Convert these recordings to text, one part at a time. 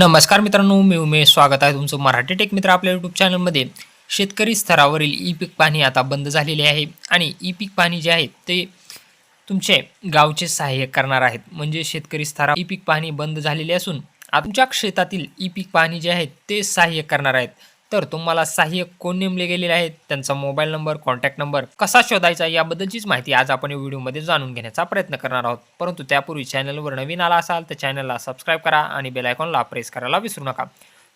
नमस्कार मित्रांनो, मी उमेश. स्वागत आहे तुमचं मराठी टेक मित्र आपल्या यूट्यूब चॅनलमध्ये. शेतकरी स्तरावरील ई पीक पाहणी आता बंद झालेली आहे आणि ई पीक पाहणी जे आहे ते तुमचे गावचे सहाय्य करणार आहेत. म्हणजे शेतकरी स्तरावर ई पीक पाहणी बंद झालेली असून तुमच्या क्षेत्रातील ई पीक पाहणी जे आहे ते सहाय्य करणार आहेत. तर तुम्हाला सहाय्यक कोण नेमले गेलेले आहेत, त्यांचा मोबाईल नंबर, कॉन्टॅक्ट नंबर कसा शोधायचा याबद्दलचीच माहिती आज आपण या व्हिडिओमध्ये जाणून घेण्याचा प्रयत्न करणार आहोत. परंतु त्यापूर्वी चॅनलवर नवीन आला असाल तर चॅनलला सबस्क्राईब करा आणि बेल आयकॉनला प्रेस करायला विसरू नका.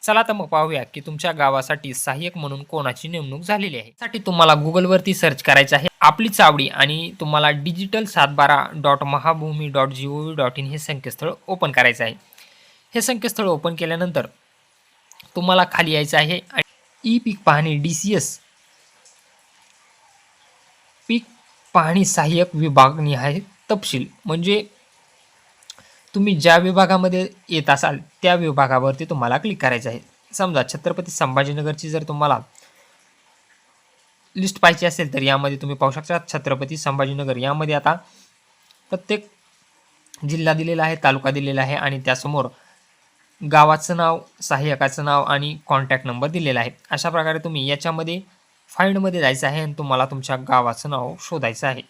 चला तर मग पाहूया की तुमच्या गावासाठी सहाय्यक म्हणून कोणाची नेमणूक झालेली आहे. त्यासाठी तुम्हाला गुगलवरती सर्च करायचं आहे आपली चावडी आणि तुम्हाला digital712.mahabhumi.gov.in हे संकेतस्थळ ओपन करायचं आहे. हे संकेतस्थळ ओपन केल्यानंतर तुम्हाला खाली यायचं आहे ई पीक पाहणी DCS पीक पाहणी सहाय्यक विभागनिहाय तपशील, म्हणजे तुम्ही ज्या विभागामध्ये येत असाल त्या विभागावरती तुम्हाला क्लिक करायचं आहे. समजा छत्रपती संभाजीनगरची जर तुम्हाला लिस्ट पाहिजे असेल तर यामध्ये तुम्ही पाहू शकता छत्रपती संभाजीनगर. यामध्ये आता प्रत्येक जिल्हा दिलेला आहे, तालुका दिलेला आहे आणि त्यासमोर गावाचं नाव, सहाय्यकाचं नाव आणि कॉन्टॅक्ट नंबर दिलेला आहे. अशा प्रकारे तुम्ही याच्यामध्ये फाइंडमध्ये जायचं आहे आणि तुम्हाला तुमच्या गावाचं नाव शोधायचं आहे.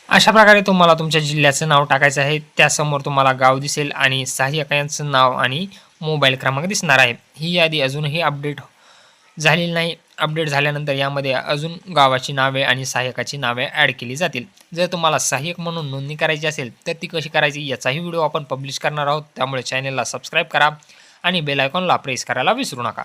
अशा प्रकारे तुम्हाला तुमच्या जिल्ह्याचं नाव टाकायचं आहे. त्यासमोर तुम्हाला गाव दिसेल आणि सहाय्यकांचं नाव आणि मोबाईल क्रमांक दिसणार आहे. ही यादी अजूनही अपडेट झालेली नाही. अपडेट झाल्यानंतर यामध्ये अजून गावाची नावे आणि सहाय्यकाची नावे ॲड केली जातील. जर तुम्हाला सहाय्यक म्हणून नोंदणी करायची असेल तर ती कशी करायची याचाही व्हिडिओ आपण पब्लिश करणार आहोत. त्यामुळे चॅनलला सबस्क्राईब करा आणि बेल आयकॉनला प्रेस करायला विसरू नका.